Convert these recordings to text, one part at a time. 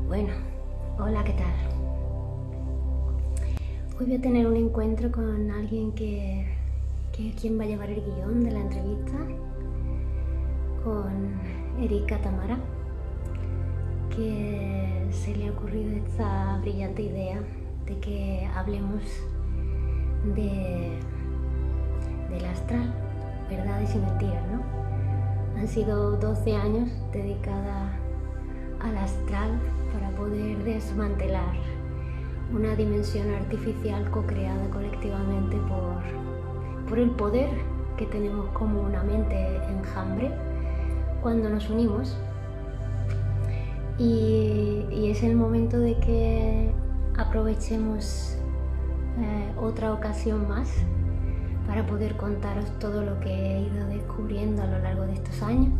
Bueno, hola, ¿qué tal? Hoy voy a tener un encuentro con alguien que es quien va a llevar el guión de la entrevista, con Erika Tamara, que se le ha ocurrido esta brillante idea de que hablemos de, del astral, verdades y mentiras, ¿no? Han sido 12 años dedicada al astral para poder desmantelar una dimensión artificial co-creada colectivamente por el poder que tenemos como una mente enjambre cuando nos unimos. Y es el momento de que aprovechemos otra ocasión más para poder contaros todo lo que he ido descubriendo a lo largo de estos años,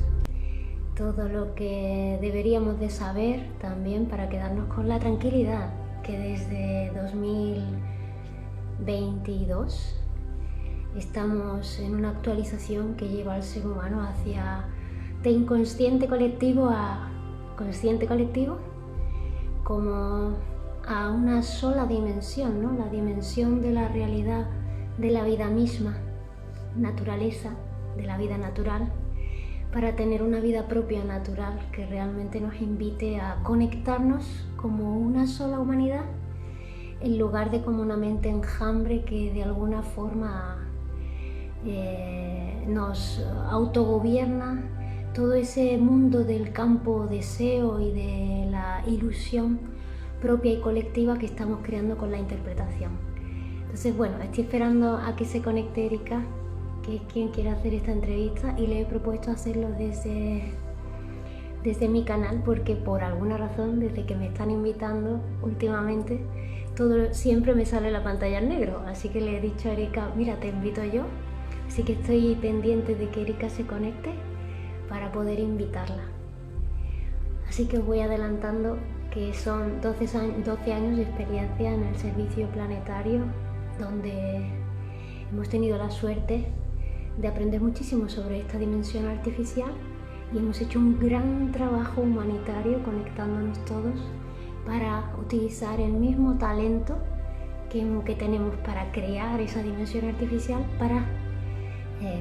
todo lo que deberíamos de saber también para quedarnos con la tranquilidad que desde 2022 estamos en una actualización que lleva al ser humano hacia de inconsciente colectivo a consciente colectivo, como a una sola dimensión, ¿no? La dimensión de la realidad de la vida misma, naturaleza, de la vida natural, para tener una vida propia natural que realmente nos invite a conectarnos como una sola humanidad, en lugar de como una mente enjambre que de alguna forma nos autogobierna todo ese mundo del campo deseo y de la ilusión propia y colectiva que estamos creando con la interpretación. Entonces, bueno, estoy esperando a que se conecte Erika, que es quien quiere hacer esta entrevista, y le he propuesto hacerlo desde mi canal porque por alguna razón, desde que me están invitando últimamente, siempre me sale la pantalla en negro, así que le he dicho a Erika, mira, te invito yo, así que estoy pendiente de que Erika se conecte para poder invitarla. Así que os voy adelantando que son 12 años de experiencia en el servicio planetario, donde hemos tenido la suerte de aprender muchísimo sobre esta dimensión artificial y hemos hecho un gran trabajo humanitario conectándonos todos para utilizar el mismo talento que tenemos para crear esa dimensión artificial, para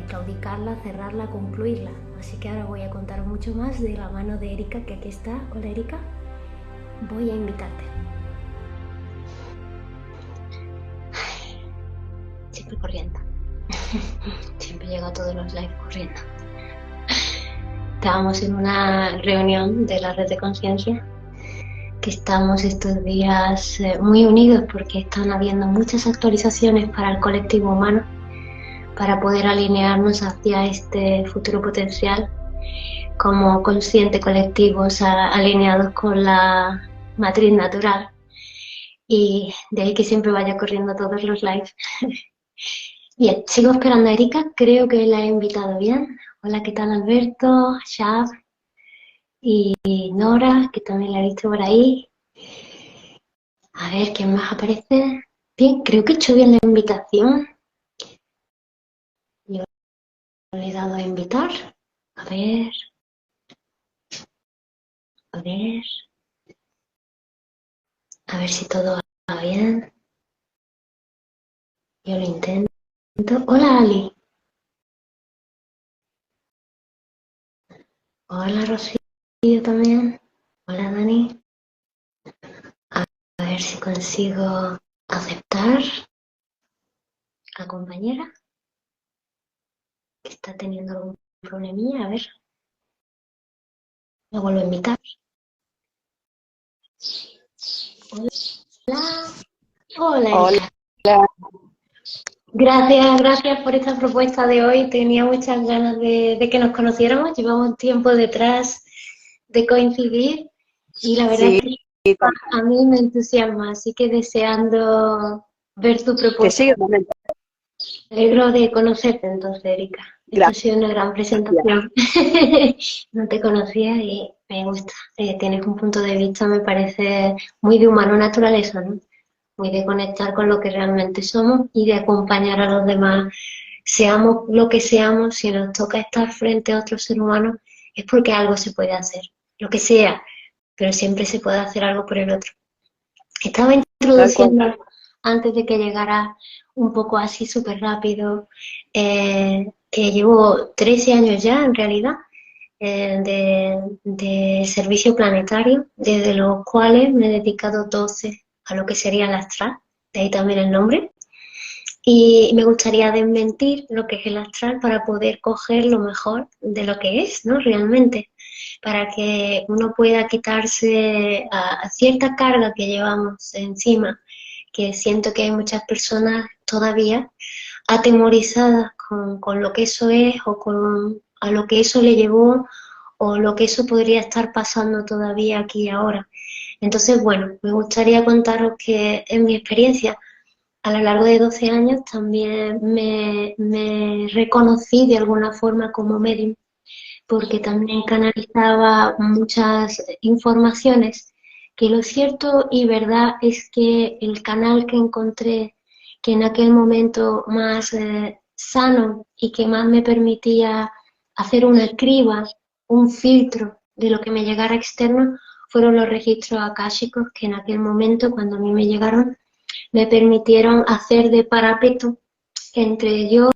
claudicarla, cerrarla, concluirla. Así que ahora voy a contaros mucho más de la mano de Erika, que aquí está. Hola Erika, voy a invitarte. Siempre corriendo. Siempre llego a todos los lives corriendo. Estábamos en una reunión de la red de conciencia, que estamos estos días muy unidos porque están habiendo muchas actualizaciones para el colectivo humano, para poder alinearnos hacia este futuro potencial como consciente colectivos alineados con la matriz natural. Y de ahí que siempre vaya corriendo todos los lives. Bien, sigo esperando a Erika, creo que la he invitado bien. Hola, ¿qué tal Alberto, Shab y Nora, que también la he visto por ahí? A ver, ¿quién más aparece? Bien, creo que he hecho bien la invitación. Yo le he dado a invitar. A ver. A ver. A ver si todo va bien. Yo lo intento. Hola, Ali. Hola, Rocío también. Hola, Dani. A ver si consigo aceptar a la compañera, que está teniendo algún problemilla. A ver. Me vuelvo a invitar. Hola. Hola, Erika. Hola, Gracias por esta propuesta de hoy. Tenía muchas ganas de que nos conociéramos. Llevamos tiempo detrás de coincidir y la verdad es sí, que a mí me entusiasma, así que deseando ver tu que propuesta. sí, un momento. Me alegro de conocerte entonces, Erika. Esto ha sido una gran Gracias. presentación. No te conocía y me gusta. Tienes un punto de vista, me parece muy de humano naturaleza, ¿no? Muy de conectar con lo que realmente somos y de acompañar a los demás. Seamos lo que seamos, si nos toca estar frente a otro ser humano, es porque algo se puede hacer. Lo que sea, pero siempre se puede hacer algo por el otro. Estaba Tal cual. introduciendo, antes de que llegara un poco así súper rápido, que llevo 13 años ya en realidad de servicio planetario, desde los cuales me he dedicado 12 a lo que sería el astral, de ahí también el nombre. Y me gustaría desmentir lo que es el astral para poder coger lo mejor de lo que es, ¿no? Realmente, para que uno pueda quitarse a cierta carga que llevamos encima, que siento que hay muchas personas todavía atemorizadas con lo que eso es o con a lo que eso le llevó o lo que eso podría estar pasando todavía aquí y ahora. Entonces, bueno, me gustaría contaros que en mi experiencia a lo largo de 12 años también me reconocí de alguna forma como medium, porque también canalizaba muchas informaciones, que lo cierto y verdad es que el canal que encontré, que en aquel momento más sano y que más me permitía hacer una criba, un filtro de lo que me llegara externo, fueron los registros akáshicos que en aquel momento, cuando a mí me llegaron, me permitieron hacer de parapeto entre yo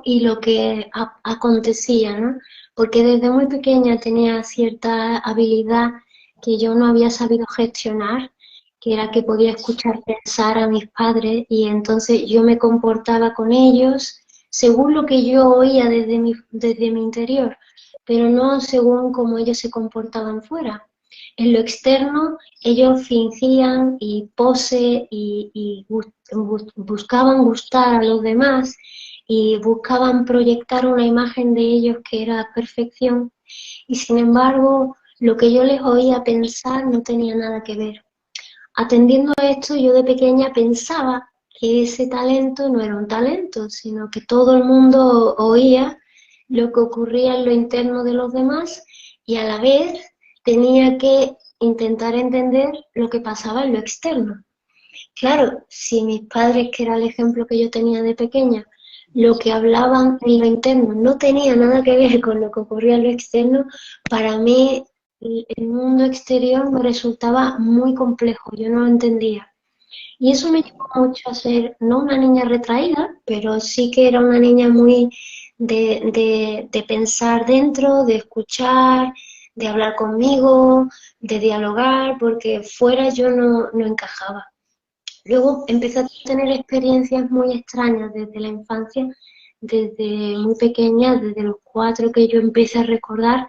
y lo que acontecía, ¿no? Porque desde muy pequeña tenía cierta habilidad que yo no había sabido gestionar, que era que podía escuchar pensar a mis padres y entonces yo me comportaba con ellos según lo que yo oía desde mi interior, pero no según cómo ellos se comportaban fuera. En lo externo, ellos fingían y pose y buscaban gustar a los demás y buscaban proyectar una imagen de ellos que era perfección y sin embargo lo que yo les oía pensar no tenía nada que ver. Atendiendo a esto, yo de pequeña pensaba que ese talento no era un talento, sino que todo el mundo oía lo que ocurría en lo interno de los demás y a la vez tenía que intentar entender lo que pasaba en lo externo. Claro, si mis padres, que era el ejemplo que yo tenía de pequeña, lo que hablaban en lo interno no tenía nada que ver con lo que ocurría en lo externo, para mí el mundo exterior me resultaba muy complejo, yo no lo entendía. Y eso me llevó mucho a ser, no una niña retraída, pero sí que era una niña muy de pensar dentro, de escuchar, de hablar conmigo, de dialogar, porque fuera yo no encajaba. Luego empecé a tener experiencias muy extrañas desde la infancia, desde muy pequeña, desde los 4 que yo empecé a recordar,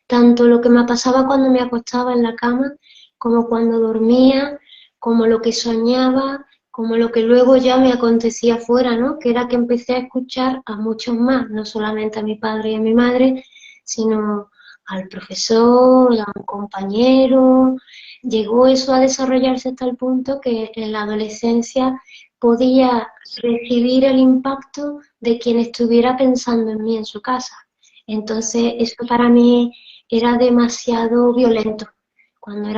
tanto lo que me pasaba cuando me acostaba en la cama, como cuando dormía, como lo que soñaba, como lo que luego ya me acontecía fuera, ¿no? Que era que empecé a escuchar a muchos más, no solamente a mi padre y a mi madre, sino al profesor, a un compañero. Llegó eso a desarrollarse hasta el punto que en la adolescencia podía recibir el impacto de quien estuviera pensando en mí en su casa. Entonces, eso para mí era demasiado violento. Cuando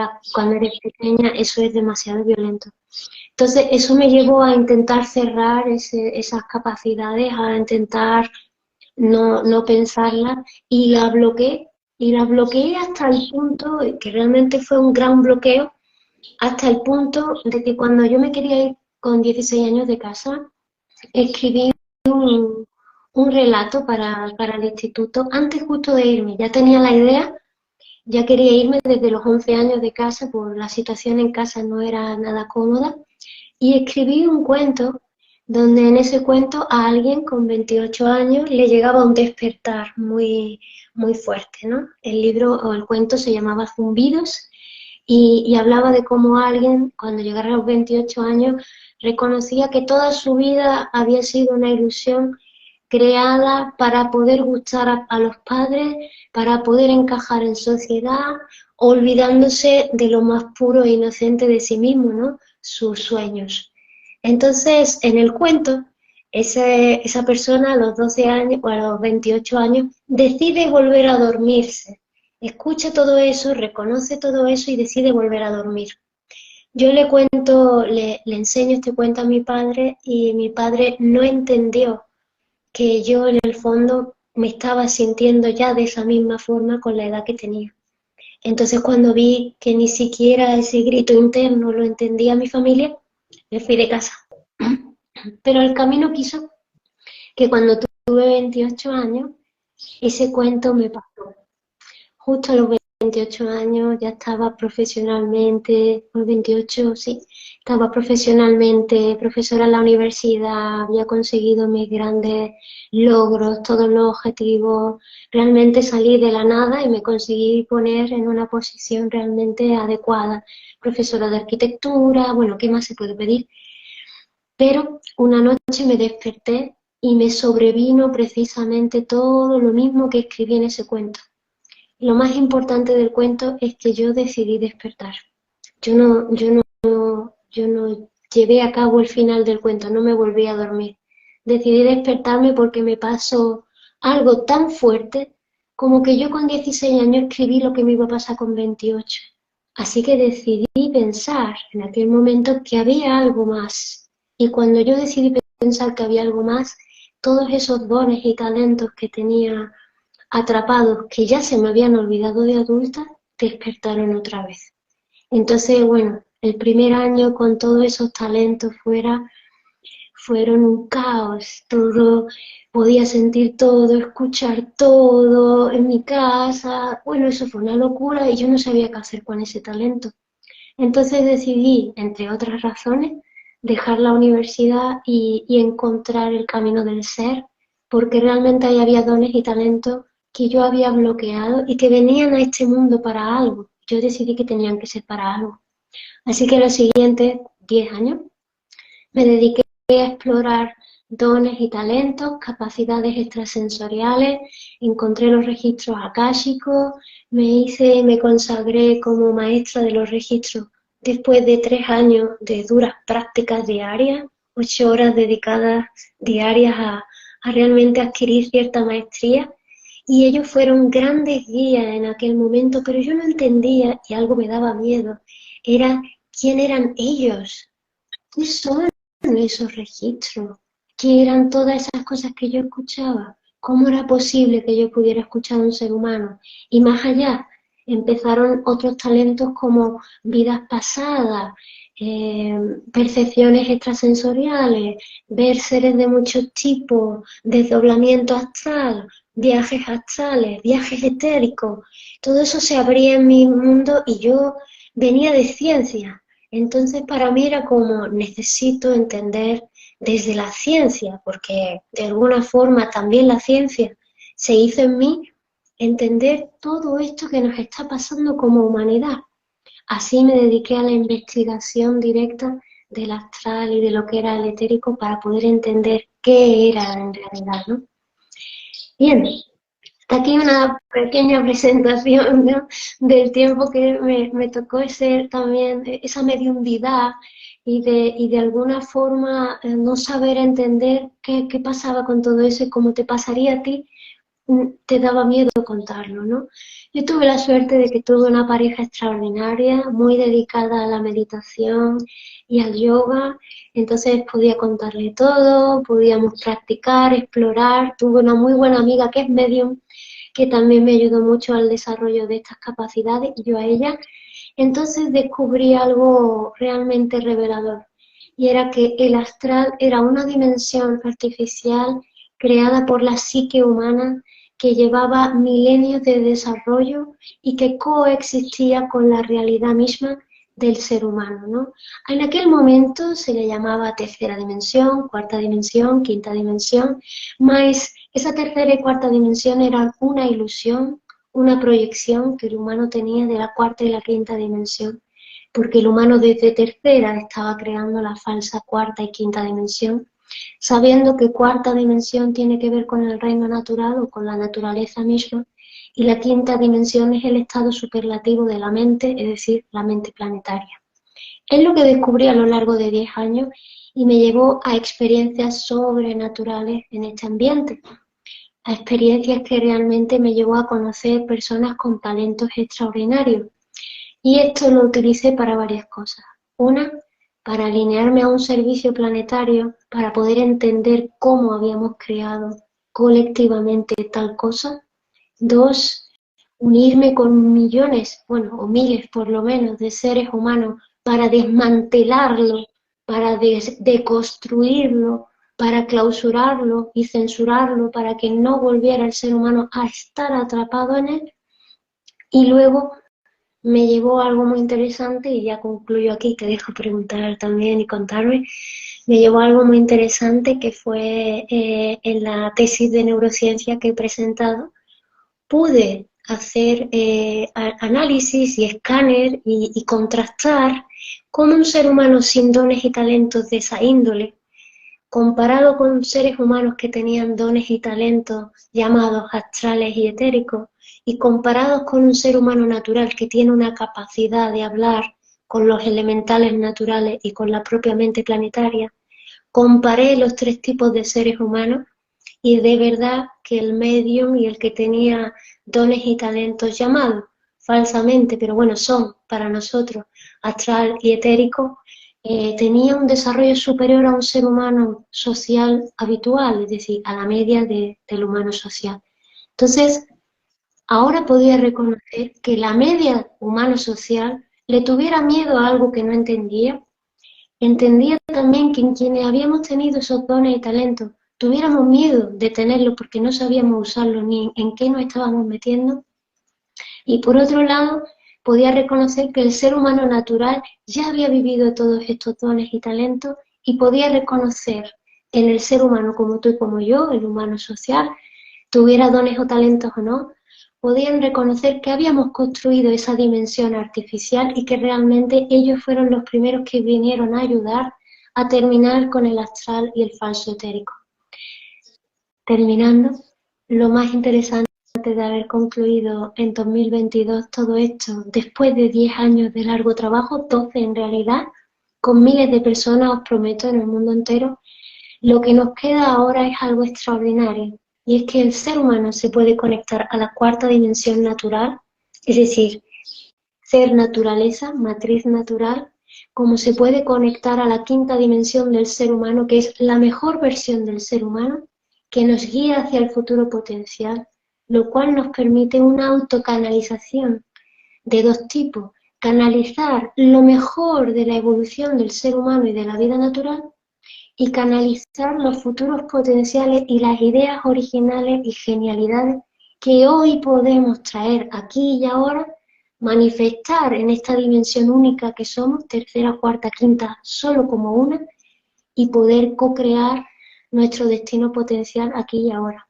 eres pequeña, eso es demasiado violento. Entonces, eso me llevó a intentar cerrar esas capacidades, a intentar no pensarlas y la bloqueé. Y la bloqueé hasta el punto, que realmente fue un gran bloqueo, hasta el punto de que cuando yo me quería ir con 16 años de casa, escribí un relato para el instituto antes justo de irme. Ya tenía la idea, ya quería irme desde los 11 años de casa, por la situación en casa no era nada cómoda, y escribí un cuento donde en ese cuento a alguien con 28 años le llegaba un despertar muy fuerte, ¿no? El libro o el cuento se llamaba Zumbidos y hablaba de cómo alguien, cuando llegara a los 28 años, reconocía que toda su vida había sido una ilusión creada para poder gustar a los padres, para poder encajar en sociedad, olvidándose de lo más puro e inocente de sí mismo, ¿no? Sus sueños. Entonces, en el cuento, esa persona a los 12 años o a los 28 años decide volver a dormirse. Escucha todo eso, reconoce todo eso y decide volver a dormir. Yo le cuento, le enseño este cuento a mi padre y mi padre no entendió que yo en el fondo me estaba sintiendo ya de esa misma forma con la edad que tenía. Entonces cuando vi que ni siquiera ese grito interno lo entendía mi familia, me fui de casa. Pero el camino quiso que cuando tuve 28 años, ese cuento me pasó. Justo a los 28 años ya estaba profesionalmente, los 28, sí, estaba profesionalmente profesora en la universidad, había conseguido mis grandes logros, todos los objetivos, realmente salí de la nada y me conseguí poner en una posición realmente adecuada. Profesora de arquitectura, bueno, ¿qué más se puede pedir? Pero una noche me desperté y me sobrevino precisamente todo lo mismo que escribí en ese cuento. Lo más importante del cuento es que yo decidí despertar. Yo no llevé a cabo el final del cuento, no me volví a dormir. Decidí despertarme porque me pasó algo tan fuerte como que yo con 16 años escribí lo que me iba a pasar con 28. Así que decidí pensar en aquel momento que había algo más. Y cuando yo decidí pensar que había algo más, todos esos dones y talentos que tenía atrapados, que ya se me habían olvidado de adulta, despertaron otra vez. Entonces, bueno, el primer año con todos esos talentos fuera, fueron un caos, todo, podía sentir todo, escuchar todo en mi casa, bueno, eso fue una locura y yo no sabía qué hacer con ese talento. Entonces decidí, entre otras razones, dejar la universidad y encontrar el camino del ser, porque realmente ahí había dones y talentos que yo había bloqueado y que venían a este mundo para algo. Yo decidí que tenían que ser para algo. Así que los siguientes 10 años me dediqué a explorar dones y talentos, capacidades extrasensoriales, encontré los registros akáshicos, me consagré como maestra de los registros después de 3 años de duras prácticas diarias, 8 horas dedicadas diarias a realmente adquirir cierta maestría. Y ellos fueron grandes guías en aquel momento, pero yo no entendía y algo me daba miedo. Era quién eran ellos, qué son esos registros, qué eran todas esas cosas que yo escuchaba, cómo era posible que yo pudiera escuchar a un ser humano. Y más allá, empezaron otros talentos como vidas pasadas, percepciones extrasensoriales, ver seres de muchos tipos, desdoblamiento astral, viajes astrales, viajes etéricos. Todo eso se abría en mi mundo y yo venía de ciencia. Entonces para mí era como necesito entender desde la ciencia, porque de alguna forma también la ciencia se hizo en mí, entender todo esto que nos está pasando como humanidad. Así me dediqué a la investigación directa del astral y de lo que era el etérico para poder entender qué era en realidad, ¿no? Bien, aquí una pequeña presentación, ¿no?, del tiempo que me tocó ser también esa mediunidad y de alguna forma no saber entender qué pasaba con todo eso y cómo te pasaría a ti, te daba miedo contarlo, ¿no? Yo tuve la suerte de que tuve una pareja extraordinaria, muy dedicada a la meditación y al yoga, entonces podía contarle todo, podíamos practicar, explorar, tuve una muy buena amiga que es medium, que también me ayudó mucho al desarrollo de estas capacidades y yo a ella. Entonces descubrí algo realmente revelador y era que el astral era una dimensión artificial creada por la psique humana que llevaba milenios de desarrollo y que coexistía con la realidad misma del ser humano, ¿no? En aquel momento se le llamaba tercera dimensión, cuarta dimensión, quinta dimensión, más esa tercera y cuarta dimensión era una ilusión, una proyección que el humano tenía de la cuarta y la quinta dimensión, porque el humano desde tercera estaba creando la falsa cuarta y quinta dimensión, sabiendo que cuarta dimensión tiene que ver con el reino natural o con la naturaleza misma, y la quinta dimensión es el estado superlativo de la mente, es decir, la mente planetaria. Es lo que descubrí a lo largo de 10 años y me llevó a experiencias sobrenaturales en este ambiente, a experiencias que realmente me llevó a conocer personas con talentos extraordinarios. Y esto lo utilicé para varias cosas. Una, para alinearme a un servicio planetario, para poder entender cómo habíamos creado colectivamente tal cosa. Dos, unirme con millones, bueno, o miles por lo menos, de seres humanos para desmantelarlo, para deconstruirlo, para clausurarlo y censurarlo, para que no volviera el ser humano a estar atrapado en él. Y luego me llevó a algo muy interesante, y ya concluyo aquí, te dejo preguntar también y contarme. Me llevó a algo muy interesante que fue en la tesis de neurociencia que he presentado. Pude hacer análisis y escáner y contrastar cómo un ser humano sin dones y talentos de esa índole, comparado con seres humanos que tenían dones y talentos llamados astrales y etéricos, y comparados con un ser humano natural que tiene una capacidad de hablar con los elementales naturales y con la propia mente planetaria, comparé los tres tipos de seres humanos y de verdad que el medium y el que tenía dones y talentos llamados falsamente, pero bueno, son para nosotros astral y etérico, tenía un desarrollo superior a un ser humano social habitual, es decir, a la media del humano social. Entonces, ahora podía reconocer que la media humano-social le tuviera miedo a algo que no entendía. Entendía también que en quienes habíamos tenido esos dones y talentos tuviéramos miedo de tenerlos porque no sabíamos usarlos ni en qué nos estábamos metiendo. Y por otro lado, podía reconocer que el ser humano natural ya había vivido todos estos dones y talentos, y podía reconocer en el ser humano como tú y como yo, el humano social, tuviera dones o talentos o no, podían reconocer que habíamos construido esa dimensión artificial y que realmente ellos fueron los primeros que vinieron a ayudar a terminar con el astral y el falso etérico. Terminando, lo más interesante de haber concluido en 2022 todo esto, después de 10 años de largo trabajo, 12 en realidad, con miles de personas, os prometo, en el mundo entero, lo que nos queda ahora es algo extraordinario, y es que el ser humano se puede conectar a la cuarta dimensión natural, es decir, ser naturaleza, matriz natural, como se puede conectar a la quinta dimensión del ser humano, que es la mejor versión del ser humano, que nos guía hacia el futuro potencial, lo cual nos permite una autocanalización de dos tipos: canalizar lo mejor de la evolución del ser humano y de la vida natural, y canalizar los futuros potenciales y las ideas originales y genialidades que hoy podemos traer aquí y ahora, manifestar en esta dimensión única que somos, tercera, cuarta, quinta, solo como una, y poder co-crear nuestro destino potencial aquí y ahora.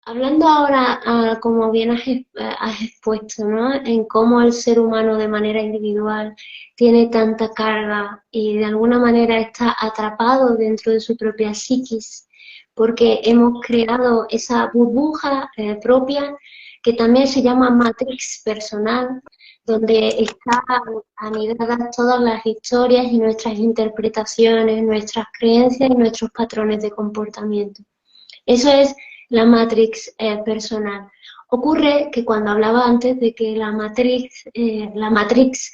Hablando ahora, como bien has expuesto, ¿no?, en cómo el ser humano de manera individual tiene tanta carga y de alguna manera está atrapado dentro de su propia psiquis, porque hemos creado esa burbuja propia que también se llama matrix personal, donde están anidadas todas las historias y nuestras interpretaciones, nuestras creencias y nuestros patrones de comportamiento. Eso es la matrix personal. Ocurre que cuando hablaba antes de que la matrix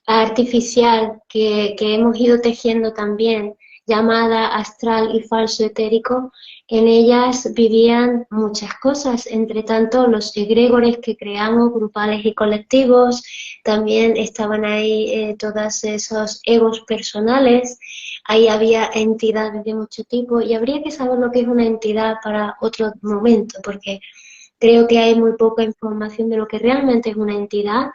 artificial que hemos ido tejiendo también, llamada astral y falso etérico, en ellas vivían muchas cosas, entre tanto los egregores que creamos, grupales y colectivos, también estaban ahí todos esos egos personales. Ahí había entidades de mucho tipo, y habría que saber lo que es una entidad para otro momento, porque creo que hay muy poca información de lo que realmente es una entidad,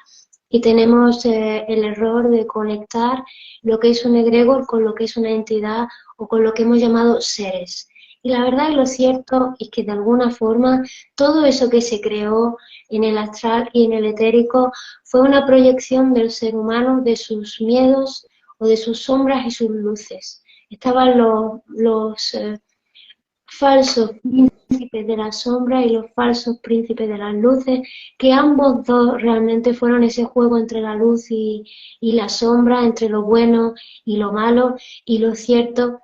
y tenemos el error de conectar lo que es un egregor con lo que es una entidad o con lo que hemos llamado seres. Y la verdad y lo cierto es que de alguna forma todo eso que se creó en el astral y en el etérico fue una proyección del ser humano, de sus miedos o de sus sombras y sus luces. Estaban los falsos príncipes de la sombra y los falsos príncipes de las luces, que ambos dos realmente fueron ese juego entre la luz y la sombra, entre lo bueno y lo malo, y lo cierto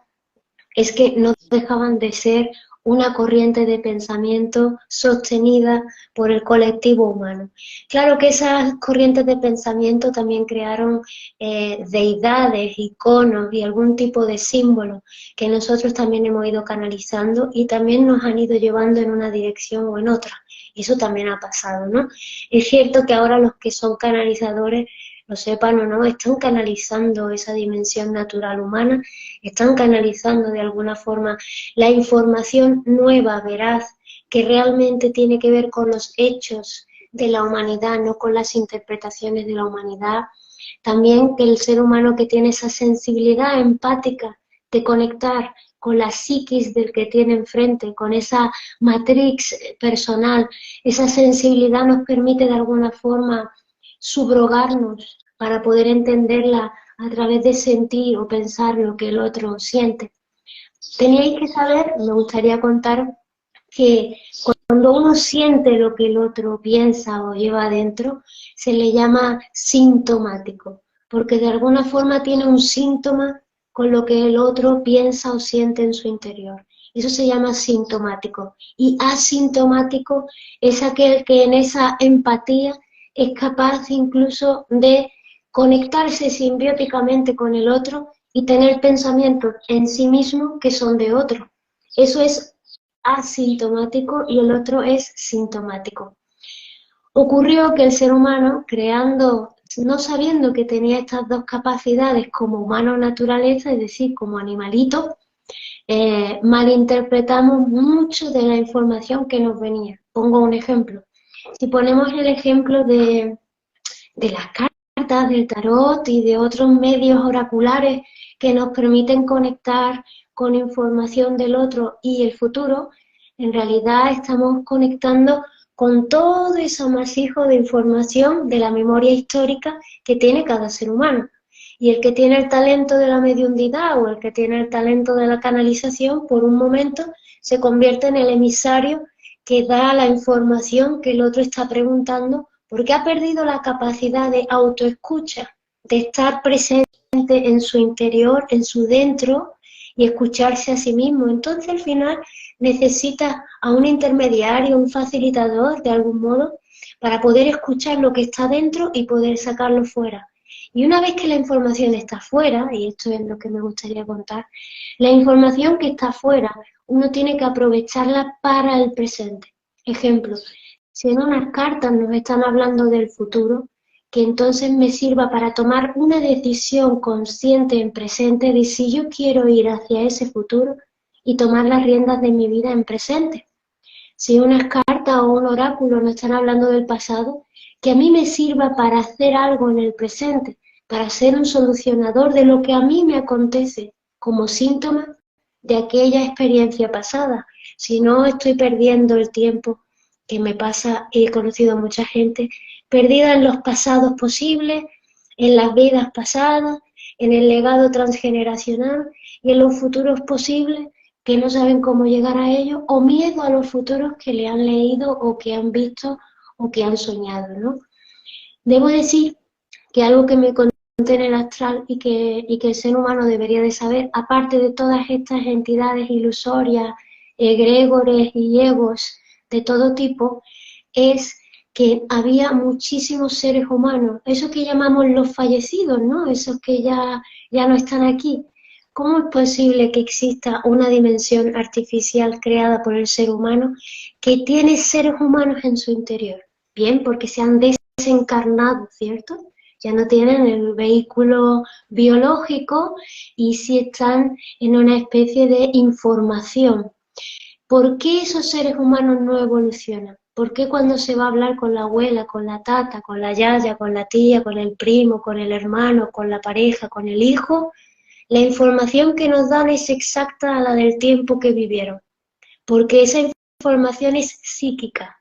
es que no dejaban de ser una corriente de pensamiento sostenida por el colectivo humano. Claro que esas corrientes de pensamiento también crearon deidades, iconos y algún tipo de símbolo que nosotros también hemos ido canalizando y también nos han ido llevando en una dirección o en otra. Eso también ha pasado, ¿no? Es cierto que ahora los que son canalizadores, lo sepan o no, están canalizando esa dimensión natural humana, están canalizando de alguna forma la información nueva, veraz, que realmente tiene que ver con los hechos de la humanidad, no con las interpretaciones de la humanidad. También que el ser humano que tiene esa sensibilidad empática de conectar con la psiquis del que tiene enfrente, con esa matrix personal, esa sensibilidad nos permite de alguna forma subrogarnos para poder entenderla a través de sentir o pensar lo que el otro siente. Teníais que saber, me gustaría contar, que cuando uno siente lo que el otro piensa o lleva adentro, se le llama sintomático, porque de alguna forma tiene un síntoma con lo que el otro piensa o siente en su interior. Eso se llama sintomático. Y asintomático es aquel que en esa empatía es capaz incluso de conectarse simbióticamente con el otro y tener pensamientos en sí mismo que son de otro. Eso es asintomático y el otro es sintomático. Ocurrió que el ser humano, creando, no sabiendo que tenía estas dos capacidades como humano naturaleza, es decir, como animalito, malinterpretamos mucho de la información que nos venía. Pongo un ejemplo. Si ponemos el ejemplo de las cartas, del tarot y de otros medios oraculares que nos permiten conectar con información del otro y el futuro, en realidad estamos conectando con todo ese amasijo de información de la memoria histórica que tiene cada ser humano. Y el que tiene el talento de la mediumnidad o el que tiene el talento de la canalización, por un momento se convierte en el emisario que da la información que el otro está preguntando, porque ha perdido la capacidad de autoescucha, de estar presente en su interior, en su dentro, y escucharse a sí mismo. Entonces, al final, necesita a un intermediario, un facilitador, de algún modo, para poder escuchar lo que está dentro y poder sacarlo fuera. Y una vez que la información está fuera, y esto es lo que me gustaría contar, la información que está fuera, uno tiene que aprovecharla para el presente. Ejemplo, si en unas cartas nos están hablando del futuro, que entonces me sirva para tomar una decisión consciente en presente de si yo quiero ir hacia ese futuro y tomar las riendas de mi vida en presente. Si unas cartas o un oráculo nos están hablando del pasado, que a mí me sirva para hacer algo en el presente, para ser un solucionador de lo que a mí me acontece como síntoma de aquella experiencia pasada. Si no, estoy perdiendo el tiempo que me pasa, he conocido a mucha gente perdida en los pasados posibles, en las vidas pasadas, en el legado transgeneracional y en los futuros posibles que no saben cómo llegar a ellos, o miedo a los futuros que le han leído o que han visto o que han soñado, ¿no? Debo decir que algo que me conté en el astral y que el ser humano debería de saber, aparte de todas estas entidades ilusorias, egregores y egos de todo tipo, es que había muchísimos seres humanos, esos que llamamos los fallecidos, ¿no? Esos que ya no están aquí. ¿Cómo es posible que exista una dimensión artificial creada por el ser humano que tiene seres humanos en su interior? Bien, porque se han desencarnado, ¿cierto? Ya no tienen el vehículo biológico y sí están en una especie de información. ¿Por qué esos seres humanos no evolucionan? ¿Por qué cuando se va a hablar con la abuela, con la tata, con la yaya, con la tía, con el primo, con el hermano, con la pareja, con el hijo, la información que nos dan es exacta a la del tiempo que vivieron? Porque esa información es psíquica.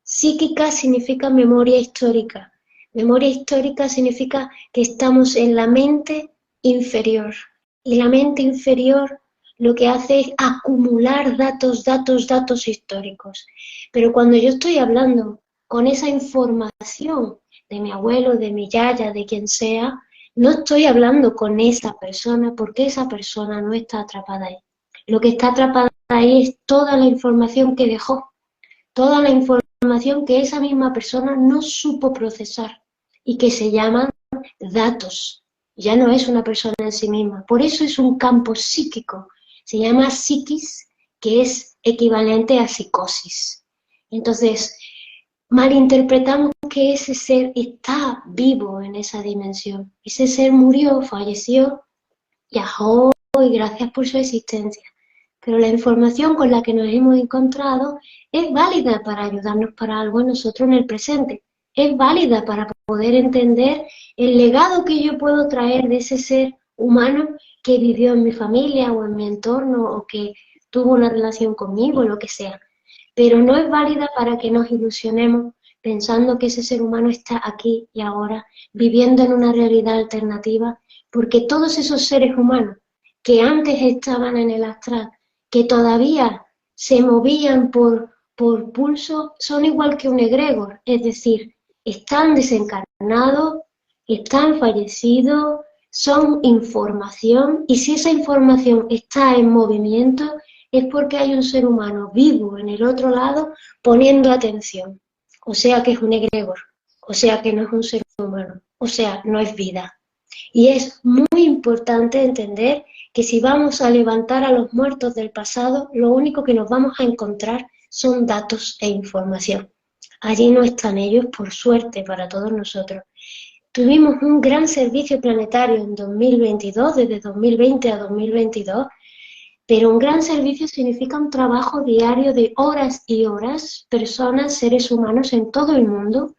Psíquica significa memoria histórica. Memoria histórica significa que estamos en la mente inferior. Y la mente inferior lo que hace es acumular datos históricos. Pero cuando yo estoy hablando con esa información de mi abuelo, de mi yaya, de quien sea, no estoy hablando con esa persona porque esa persona no está atrapada ahí. Lo que está atrapada ahí es toda la información que dejó, toda la información que esa misma persona no supo procesar y que se llaman datos. Ya no es una persona en sí misma. Por eso es un campo psíquico. Se llama psiquis, que es equivalente a psicosis. Entonces, malinterpretamos que ese ser está vivo en esa dimensión. Ese ser murió, falleció, viajó y gracias por su existencia. Pero la información con la que nos hemos encontrado es válida para ayudarnos para algo en nosotros en el presente. Es válida para poder entender el legado que yo puedo traer de ese ser humano que vivió en mi familia o en mi entorno o que tuvo una relación conmigo, lo que sea. Pero no es válida para que nos ilusionemos pensando que ese ser humano está aquí y ahora, viviendo en una realidad alternativa, porque todos esos seres humanos que antes estaban en el astral, que todavía se movían por pulso, son igual que un egregor, es decir, están desencarnados, están fallecidos, son información, y si esa información está en movimiento, es porque hay un ser humano vivo en el otro lado poniendo atención. O sea que es un egregor, o sea que no es un ser humano, o sea, no es vida. Y es muy importante entender que si vamos a levantar a los muertos del pasado, lo único que nos vamos a encontrar son datos e información. Allí no están ellos, por suerte para todos nosotros. Tuvimos un gran servicio planetario en 2022, desde 2020 a 2022, pero un gran servicio significa un trabajo diario de horas y horas, personas, seres humanos en todo el mundo,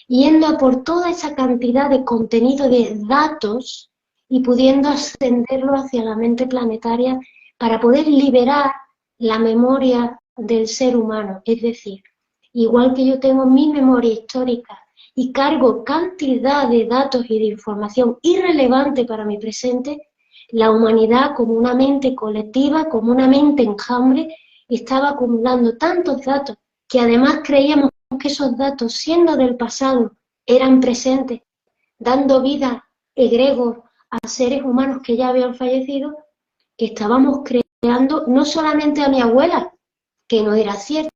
yendo a por toda esa cantidad de contenido de datos y pudiendo ascenderlo hacia la mente planetaria para poder liberar la memoria del ser humano. Es decir, igual que yo tengo mi memoria histórica y cargo cantidad de datos y de información irrelevante para mi presente, la humanidad como una mente colectiva, como una mente enjambre, estaba acumulando tantos datos que además creíamos que esos datos, siendo del pasado, eran presentes, dando vida egregor a seres humanos que ya habían fallecido, que estábamos creando no solamente a mi abuela, que no era cierto,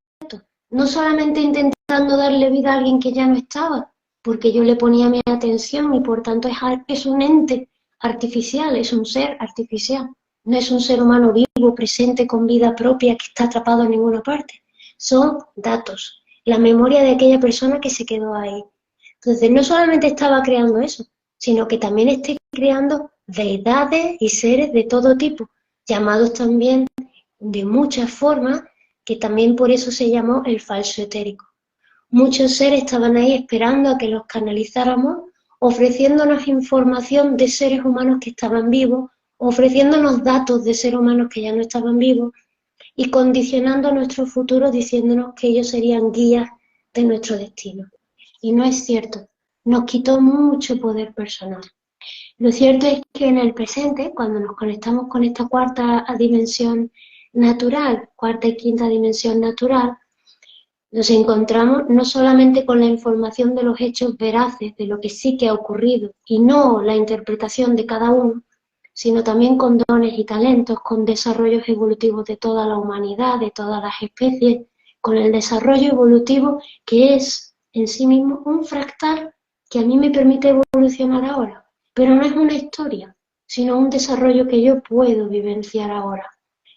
no solamente intentando darle vida a alguien que ya no estaba, porque yo le ponía mi atención y por tanto es un ente artificial, es un ser artificial, no es un ser humano vivo, presente, con vida propia, que está atrapado en ninguna parte. Son datos, la memoria de aquella persona que se quedó ahí. Entonces, no solamente estaba creando eso, sino que también estoy creando deidades y seres de todo tipo, llamados también de muchas formas, que también por eso se llamó el falso etérico. Muchos seres estaban ahí esperando a que los canalizáramos, ofreciéndonos información de seres humanos que estaban vivos, ofreciéndonos datos de seres humanos que ya no estaban vivos, y condicionando nuestro futuro diciéndonos que ellos serían guías de nuestro destino. Y no es cierto, nos quitó mucho poder personal. Lo cierto es que en el presente, cuando nos conectamos con esta cuarta dimensión natural, cuarta y quinta dimensión natural, nos encontramos no solamente con la información de los hechos veraces, de lo que sí que ha ocurrido, y no la interpretación de cada uno, sino también con dones y talentos, con desarrollos evolutivos de toda la humanidad, de todas las especies, con el desarrollo evolutivo que es en sí mismo un fractal que a mí me permite evolucionar ahora, pero no es una historia, sino un desarrollo que yo puedo vivenciar ahora.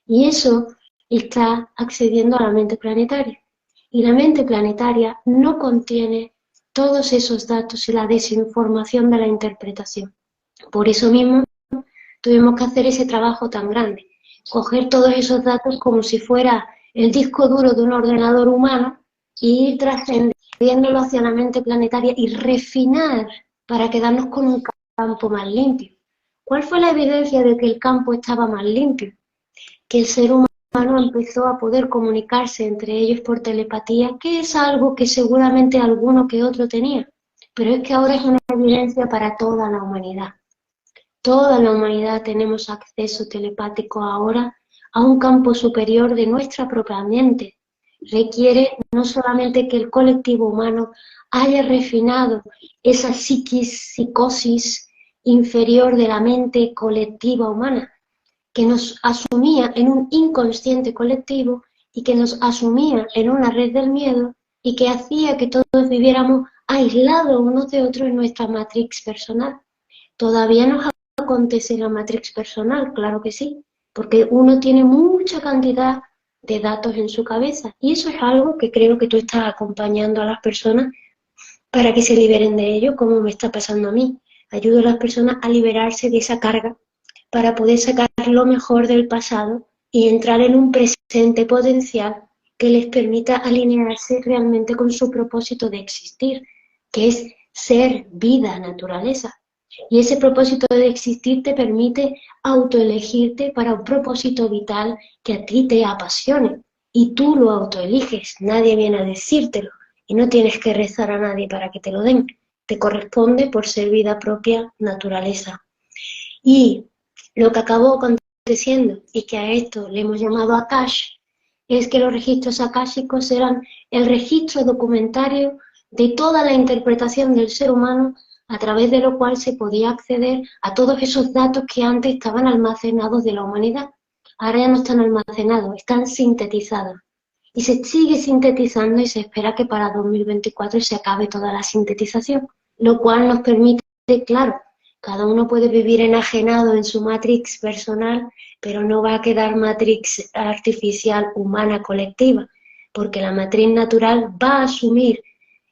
Y eso está accediendo a la mente planetaria. Y la mente planetaria no contiene todos esos datos y la desinformación de la interpretación. Por eso mismo tuvimos que hacer ese trabajo tan grande, coger todos esos datos como si fuera el disco duro de un ordenador humano e ir trascendiéndolo hacia la mente planetaria y refinar para quedarnos con un campo más limpio. ¿Cuál fue la evidencia de que el campo estaba más limpio? Que el ser humano empezó a poder comunicarse entre ellos por telepatía, que es algo que seguramente alguno que otro tenía, pero es que ahora es una evidencia para toda la humanidad. Toda la humanidad tenemos acceso telepático ahora a un campo superior de nuestra propia mente. Requiere no solamente que el colectivo humano haya refinado esa psicosis inferior de la mente colectiva humana, que nos asumía en un inconsciente colectivo y que nos asumía en una red del miedo y que hacía que todos viviéramos aislados unos de otros en nuestra matrix personal. Todavía nos acontece la matrix personal, claro que sí, porque uno tiene mucha cantidad de datos en su cabeza y eso es algo que creo que tú estás acompañando a las personas para que se liberen de ello, como me está pasando a mí. Ayudo a las personas a liberarse de esa carga para poder sacar lo mejor del pasado y entrar en un presente potencial que les permita alinearse realmente con su propósito de existir, que es ser vida, naturaleza. Y ese propósito de existir te permite autoelegirte para un propósito vital que a ti te apasione. Y tú lo autoeliges, nadie viene a decírtelo. Y no tienes que rezar a nadie para que te lo den. Te corresponde por ser vida propia, naturaleza. Y lo que acabó aconteciendo, y que a esto le hemos llamado Akash, es que los registros akáshicos eran el registro documentario de toda la interpretación del ser humano, a través de lo cual se podía acceder a todos esos datos que antes estaban almacenados de la humanidad. Ahora ya no están almacenados, están sintetizados. Y se sigue sintetizando y se espera que para 2024 se acabe toda la sintetización, lo cual nos permite, claro, cada uno puede vivir enajenado en su matrix personal, pero no va a quedar matrix artificial humana colectiva, porque la matriz natural va a asumir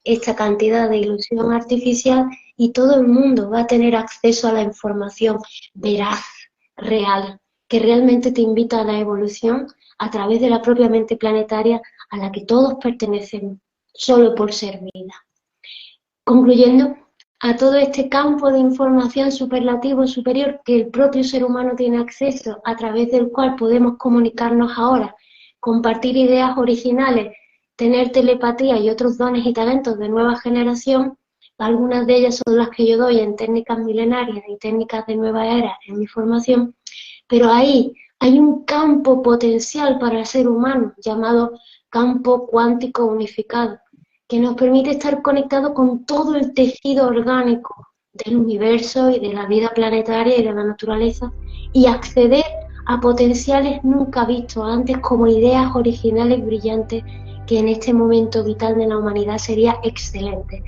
esta cantidad de ilusión artificial y todo el mundo va a tener acceso a la información veraz, real, que realmente te invita a la evolución a través de la propia mente planetaria a la que todos pertenecemos, solo por ser vida. Concluyendo, a todo este campo de información superlativo superior que el propio ser humano tiene acceso, a través del cual podemos comunicarnos ahora, compartir ideas originales, tener telepatía y otros dones y talentos de nueva generación, algunas de ellas son las que yo doy en técnicas milenarias y técnicas de nueva era en mi formación, pero ahí hay un campo potencial para el ser humano llamado campo cuántico unificado, que nos permite estar conectados con todo el tejido orgánico del universo y de la vida planetaria y de la naturaleza y acceder a potenciales nunca vistos antes como ideas originales brillantes que en este momento vital de la humanidad sería excelente.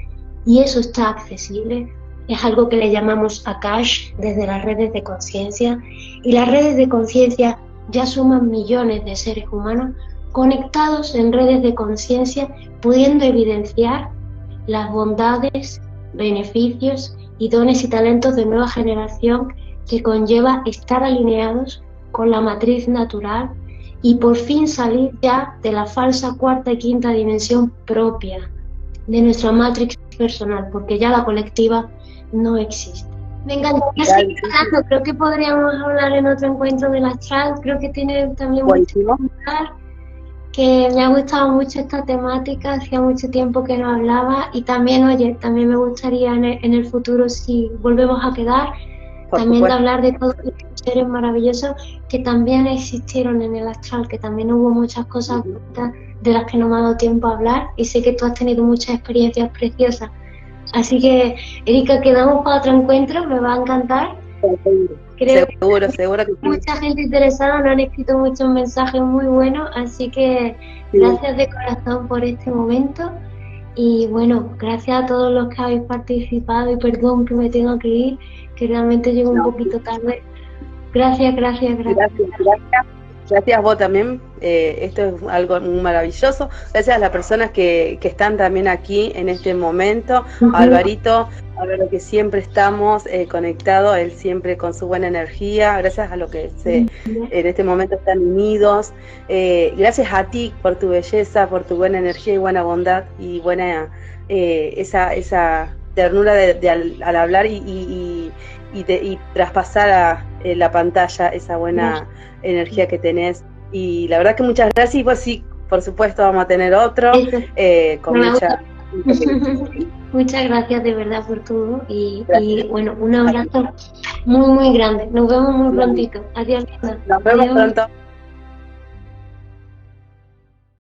Y eso está accesible, es algo que le llamamos Akash desde las redes de conciencia, y las redes de conciencia ya suman millones de seres humanos conectados en redes de conciencia, pudiendo evidenciar las bondades, beneficios y dones y talentos de nueva generación que conlleva estar alineados con la matriz natural y por fin salir ya de la falsa cuarta y quinta dimensión propia de nuestra matrix personal, porque ya la colectiva no existe. Me encantaría seguir hablando, creo que podríamos hablar en otro encuentro del astral, creo que tiene también mucho que contar, que me ha gustado mucho esta temática, hacía mucho tiempo que no hablaba y también, oye, también me gustaría en el futuro, si volvemos a quedar, también de hablar de todos los seres maravillosos que también existieron en el astral, que también hubo muchas cosas de las que no me ha dado tiempo a hablar y sé que tú has tenido muchas experiencias preciosas. Así que, Erika, quedamos para otro encuentro, me va a encantar. Creo seguro que sí. Mucha gente interesada, nos han escrito muchos mensajes muy buenos, así que gracias de corazón por este momento. Y bueno, gracias a todos los que habéis participado y perdón que me tengo que ir, que realmente llego un poquito tarde. Gracias. Gracias a vos también, esto es algo muy maravilloso. Gracias a las personas que están también aquí en este momento. Alvarito, a ver, lo que siempre estamos conectados, él siempre con su buena energía. Gracias a los que en este momento están unidos. Gracias a ti por tu belleza, por tu buena energía y buena bondad y buena esa ternura al hablar y traspasar a la pantalla esa buena energía que tenés. Y la verdad que muchas gracias. Y pues sí, por supuesto vamos a tener otro con mucha muchas gracias de verdad por todo y bueno, un abrazo muy grande. Nos vemos muy prontito. Adiós. Nos vemos pronto.